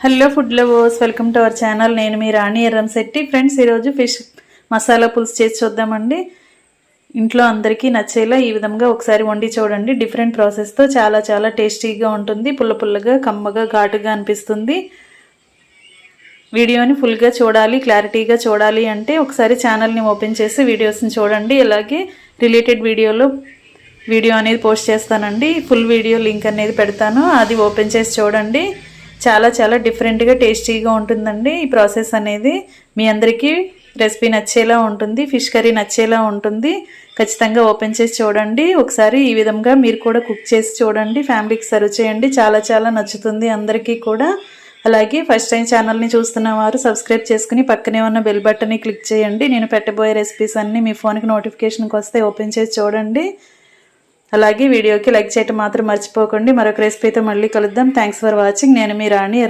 Hello food lovers, welcome to our channel. నేను మీ రాణి Erramsetti. Friends, ఈరోజు fish masala పులుసు చేసి చూద్దామండి. ఇంట్లో అందరికీ నచ్చేలా ఈ విధంగా ఒకసారి వండి చూడండి. డిఫరెంట్ ప్రాసెస్తో చాలా చాలా టేస్టీగా ఉంటుంది. పుల్ల పుల్లగా, కమ్మగా, ఘాటుగా అనిపిస్తుంది. వీడియోని ఫుల్గా చూడాలి, క్లారిటీగా చూడాలి అంటే ఒకసారి ఛానల్ని ఓపెన్ చేసి వీడియోస్ని చూడండి. అలాగే రిలేటెడ్ వీడియో అనేది పోస్ట్ చేస్తానండి. ఫుల్ వీడియో లింక్ అనేది పెడతాను, అది ఓపెన్ చేసి చూడండి. చాలా చాలా డిఫరెంట్గా టేస్టీగా ఉంటుందండి. ఈ ప్రాసెస్ అనేది మీ అందరికీ రెసిపీ నచ్చేలా ఉంటుంది, ఫిష్ కర్రీ నచ్చేలా ఉంటుంది. ఖచ్చితంగా ఓపెన్ చేసి చూడండి. ఒకసారి ఈ విధంగా మీరు కూడా కుక్ చేసి చూడండి, ఫ్యామిలీకి సర్వ్ చేయండి. చాలా చాలా నచ్చుతుంది అందరికీ కూడా. అలాగే ఫస్ట్ టైం ఛానల్ని చూస్తున్న వారు సబ్స్క్రైబ్ చేసుకుని పక్కనే ఉన్న బెల్ బటన్ని క్లిక్ చేయండి. నేను పెట్టబోయే రెసిపీస్ అన్నీ మీ ఫోన్కి నోటిఫికేషన్కి వస్తే ఓపెన్ చేసి చూడండి. అలాగే వీడియోకి లైక్ చేయడం మాత్రం మర్చిపోకండి. మరొక రెసిపీతో మళ్ళీ కలుద్దాం. Thanks for watching. నేను మీ రాణి.